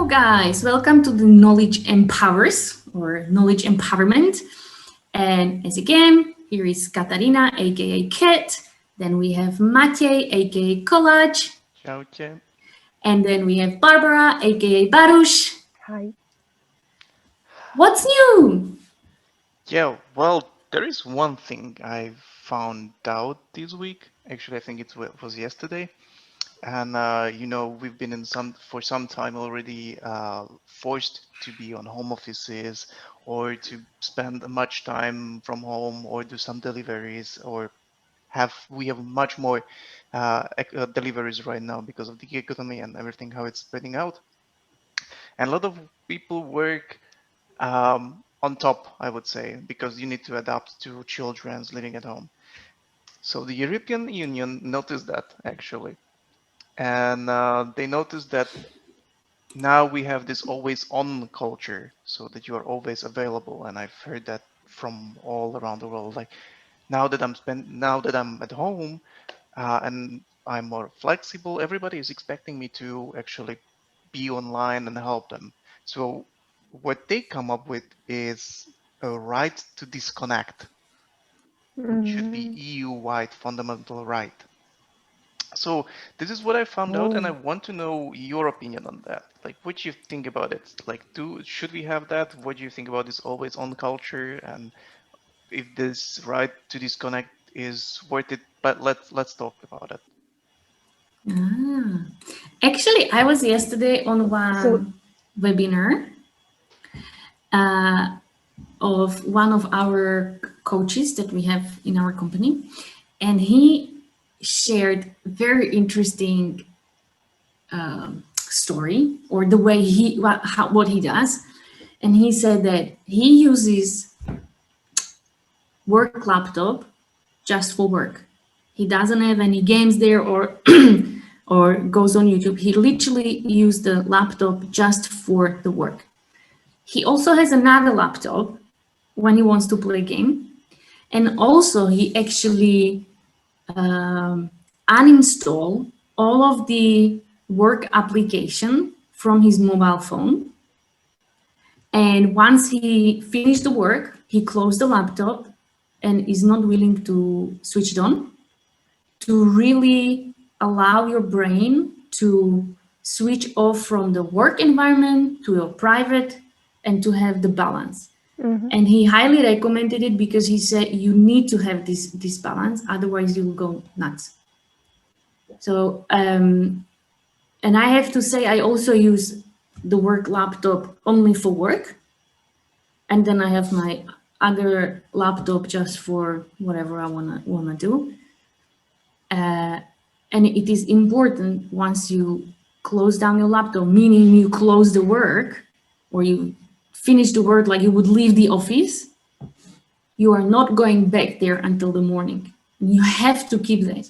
guys, welcome to the Knowledge Empowers or Knowledge Empowerment. And as again, here is Katarina, aka Kit. Then we have Maciej, aka Collage. Ciao. And then we have Barbara, aka Barush. Hi. What's new? Yeah, well, there is one thing I found out this week. Actually, I think was yesterday. And we've been for some time already forced to be on home offices or to spend much time from home or do some deliveries or we have much more deliveries right now because of the economy and everything, how it's spreading out. And a lot of people work on top, I would say, because you need to adapt to children's living at home. So the European Union noticed that actually, and they noticed that now we have this always on culture, so that you are always available. And I've heard that from all around the world. Like now that I'm at home and I'm more flexible, everybody is expecting me to actually be online and help them. So what they come up with is a right to disconnect, which should be EU-wide fundamental right. So this is what I found out, and I want to know your opinion on that. Like, what do you think about it? Like, should we have that? What do you think about this always on culture, and if this right to disconnect is worth it? But let's talk about it. Actually, I was yesterday on one webinar of one of our coaches that we have in our company, and he shared very interesting story, or the way what he does. And he said that he uses work laptop just for work. He doesn't have any games there or or goes on YouTube. He literally used the laptop just for the work. He also has another laptop when he wants to play a game. And also he actually uninstall all of the work application from his mobile phone. And once he finished the work, he closed the laptop and is not willing to switch it on, to really allow your brain to switch off from the work environment to your private and to have the balance. And he highly recommended it because he said you need to have this balance, otherwise you will go nuts. So, and I have to say, I also use the work laptop only for work. And then I have my other laptop just for whatever I wanna do. And it is important, once you close down your laptop, meaning you close the work or you finish the work, like you would leave the office, you are not going back there until the morning. You have to keep that.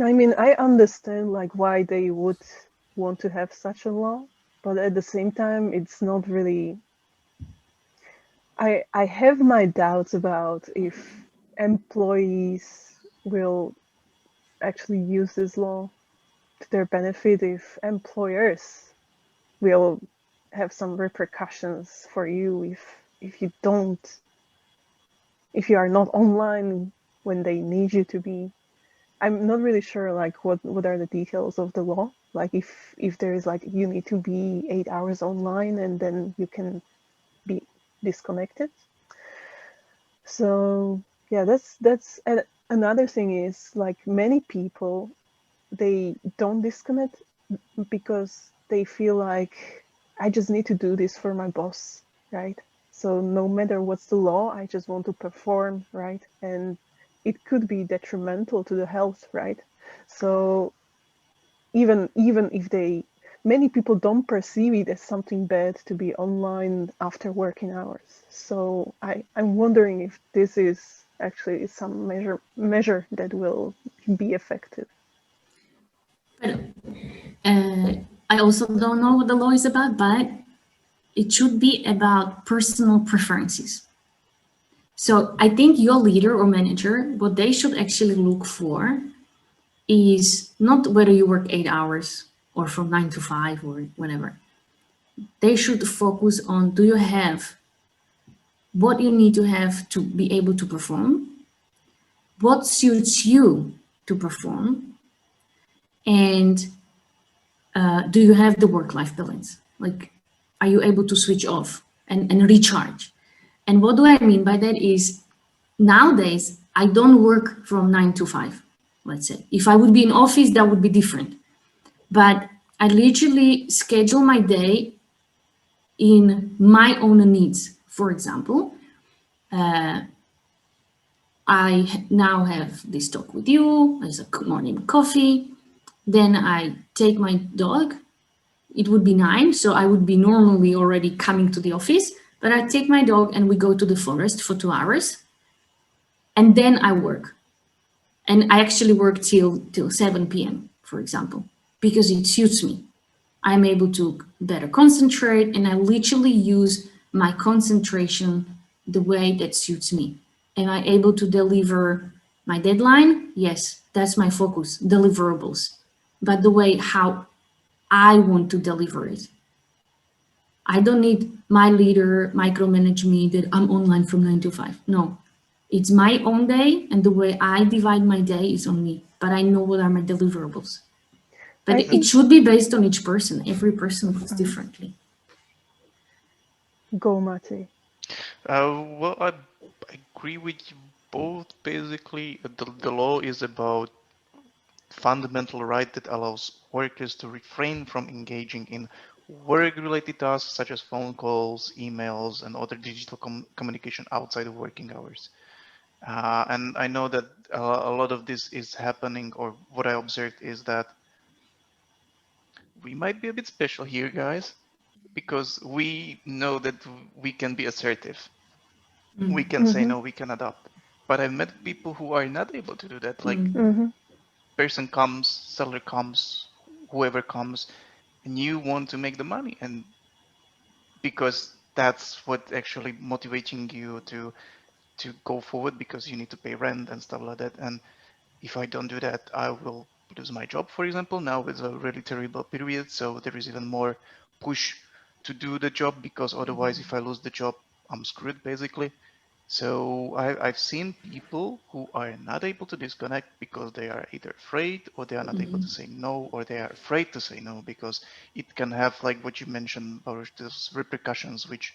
I mean, I understand like why they would want to have such a law, but at the same time, it's not really. I have my doubts about if employees will actually use this law to their benefit, if employers will have some repercussions for you if you are not online when they need you to be. I'm not really sure like what are the details of the law, like if there is like you need to be 8 hours online and then you can be disconnected. So yeah, that's and another thing is like many people, they don't disconnect because they feel like I just need to do this for my boss, right? So no matter what's the law, I just want to perform, right? And it could be detrimental to the health, right? So even if many people don't perceive it as something bad to be online after working hours. So I'm wondering if this is actually some measure that will be effective. But I also don't know what the law is about, but it should be about personal preferences. So I think your leader or manager, what they should actually look for is not whether you work 8 hours or from 9 to 5 or whenever. They should focus on, do you have what you need to have to be able to perform? What suits you to perform? And do you have the work-life balance? Like, are you able to switch off and recharge? And what do I mean by that is, nowadays, I don't work from 9 to 5, let's say. If I would be in office, that would be different. But I literally schedule my day in my own needs. For example, I now have this talk with you, there's a morning coffee, then I take my dog. It would be 9, so I would be normally already coming to the office, but I take my dog and we go to the forest for 2 hours, and then I work. And I actually work till 7 p.m., for example, because it suits me. I'm able to better concentrate, and I literally use my concentration the way that suits me. Am I able to deliver my deadline? Yes, that's my focus, deliverables. But the way how I want to deliver it. I don't need my leader micromanage me that I'm online from 9 to 5. No, it's my own day, and the way I divide my day is on me, but I know what are my deliverables. But it should be based on each person. Every person works differently. Go, Mate. Well, I agree with you both. Basically, the law is about fundamental right that allows workers to refrain from engaging in work-related tasks such as phone calls, emails, and other digital communication outside of working hours. And I know that a lot of this is happening, or what I observed is that we might be a bit special here, guys, because we know that we can be assertive. We can say no, we can adapt. But I've met people who are not able to do that. Like, person comes, seller comes, whoever comes, and you want to make the money, and because that's what actually motivating you to go forward, because you need to pay rent and stuff like that. And if I don't do that, I will lose my job, for example. Now it's a really terrible period, so there is even more push to do the job, because otherwise if I lose the job, I'm screwed basically. So I've seen people who are not able to disconnect because they are either afraid, or they are not able to say no, or they are afraid to say no because it can have, like what you mentioned, Baruch, those repercussions which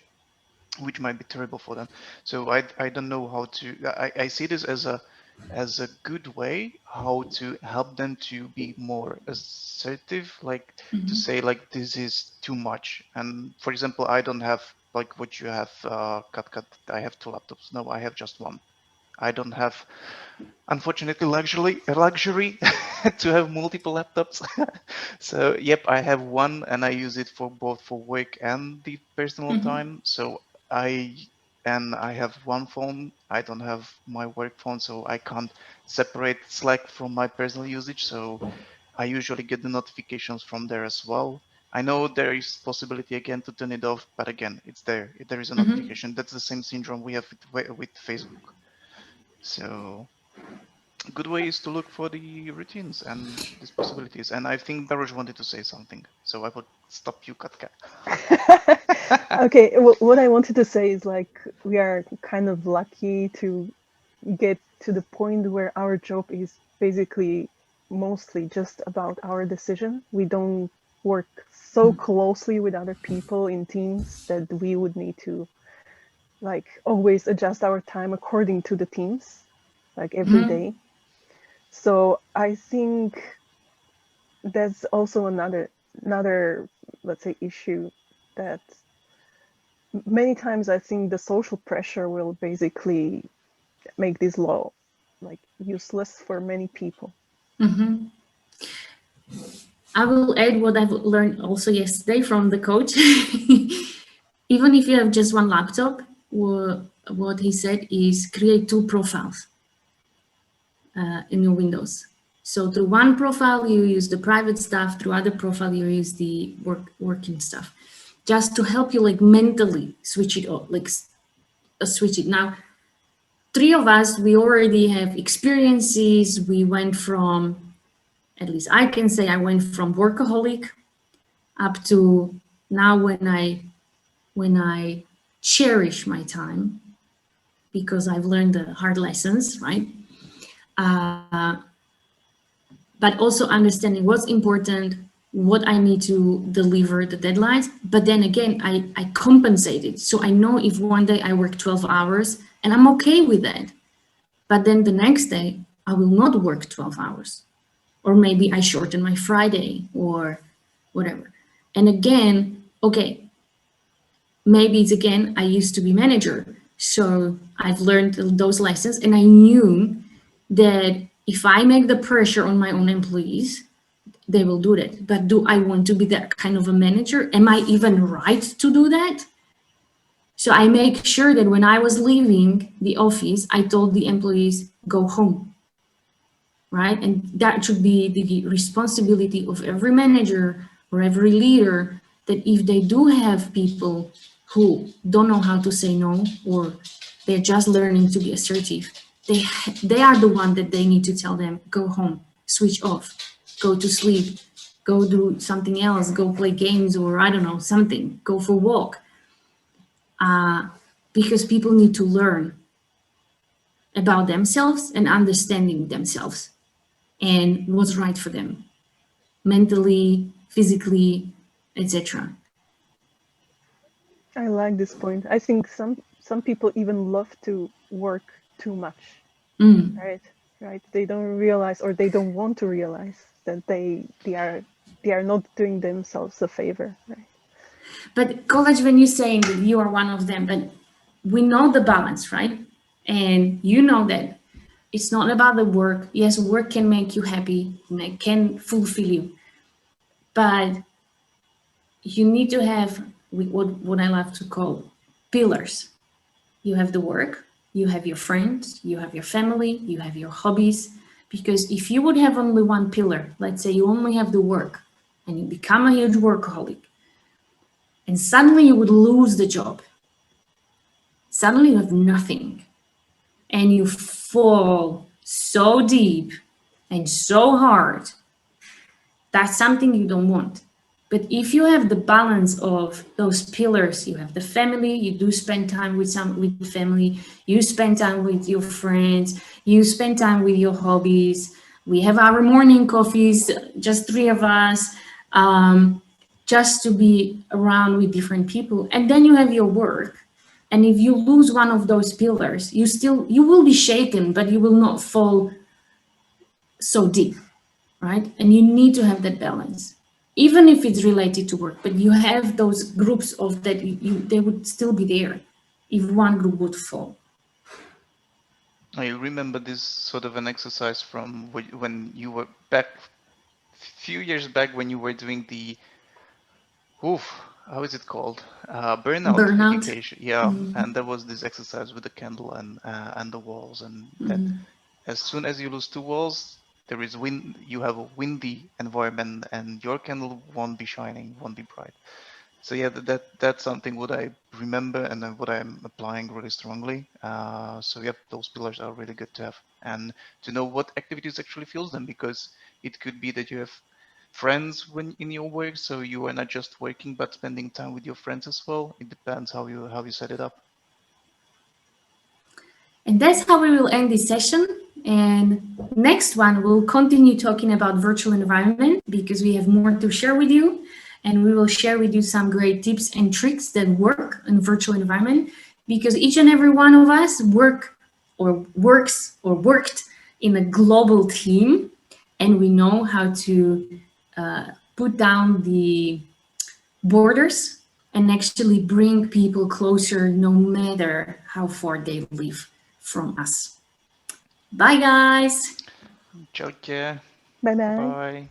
might be terrible for them. So I don't know how to. I see this as a good way how to help them to be more assertive, like to say like this is too much. And for example, I don't have like what you have, Kat. I have 2 laptops. No, I have just one. I don't have, unfortunately, luxury to have multiple laptops. So yep, I have one, and I use it for both for work and the personal time. So I have one phone. I don't have my work phone, so I can't separate Slack from my personal usage. So I usually get the notifications from there as well. I know there is possibility again to turn it off, but again, it's there. There is a notification. That's the same syndrome we have with Facebook. So good way is to look for the routines and these possibilities. And I think Baruch wanted to say something, so I will stop you, Katka. Okay, well, what I wanted to say is like we are kind of lucky to get to the point where our job is basically mostly just about our decision. We don't work so closely with other people in teams that we would need to like always adjust our time according to the teams, like every day. So I think that's also another let's say issue, that many times I think the social pressure will basically make this law like useless for many people. I will add what I've learned also yesterday from the coach. Even if you have just one laptop, what he said is create 2 profiles in your Windows. So through one profile, you use the private stuff. Through other profile, you use the working stuff, just to help you like mentally switch it off, like switch it. Now, 3 of us, we already have experiences. We went from, at least I can say I went from workaholic up to now when I cherish my time because I've learned the hard lessons, right? But also understanding what's important, what I need to deliver, the deadlines. But then again, I compensate it. So I know if one day I work 12 hours and I'm okay with that. But then the next day, I will not work 12 hours. Or maybe I shorten my Friday or whatever. And again, okay, maybe it's again, I used to be manager. So I've learned those lessons and I knew that if I make the pressure on my own employees, they will do that. But do I want to be that kind of a manager? Am I even right to do that? So I make sure that when I was leaving the office, I told the employees, go home, right? And that should be the responsibility of every manager or every leader, that if they do have people who don't know how to say no, or they're just learning to be assertive, they are the one that they need to tell them, go home, switch off, go to sleep, go do something else, go play games, or I don't know, something, go for a walk. Because people need to learn about themselves and understanding themselves and what's right for them, mentally, physically, etc. I like this point. I think some people even love to work too much. Right. They don't realize, or they don't want to realize, that they are not doing themselves a favor. Right. But college, when you're saying that you are one of them, but we know the balance, right? And you know that it's not about the work. Yes, work can make you happy, and it can fulfill you, but you need to have what I love to call pillars. You have the work, you have your friends, you have your family, you have your hobbies. Because if you would have only one pillar, let's say you only have the work and you become a huge workaholic, and suddenly you would lose the job. Suddenly you have nothing and you fall so deep and so hard. That's something you don't want. But if you have the balance of those pillars, you have the family, you do spend time with the family, you spend time with your friends, you spend time with your hobbies. We have our morning coffees, just three of us, just to be around with different people. And then you have your work. And if you lose one of those pillars, you will be shaken, but you will not fall so deep, right? And you need to have that balance, even if it's related to work, but you have those groups of that they would still be there if one group would fall. I remember this sort of an exercise from when you were back, few years back, when you were doing the, how is it called? Burnout education. Yeah, and there was this exercise with the candle and the walls, and that as soon as you lose two walls, there is wind. You have a windy environment, and your candle won't be shining, won't be bright. So yeah, that's something what I remember and then what I'm applying really strongly. So yep, those pillars are really good to have, and to know what activities actually fuels them, because it could be that you have friends when in your work, so you are not just working but spending time with your friends as well. It depends how you set it up. And that's how we will end this session. And next one, we'll continue talking about virtual environment, because we have more to share with you. And we will share with you some great tips and tricks that work in virtual environment, because each and every one of us works or worked in a global team, and we know how to put down the borders and actually bring people closer, no matter how far they live from us. Bye, guys. Ciao, ciao. Bye bye. Bye.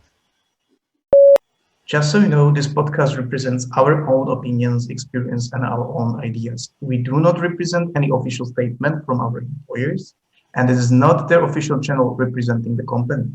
Just so you know, this podcast represents our own opinions, experience, and our own ideas. We do not represent any official statement from our employers, and this is not their official channel representing the company.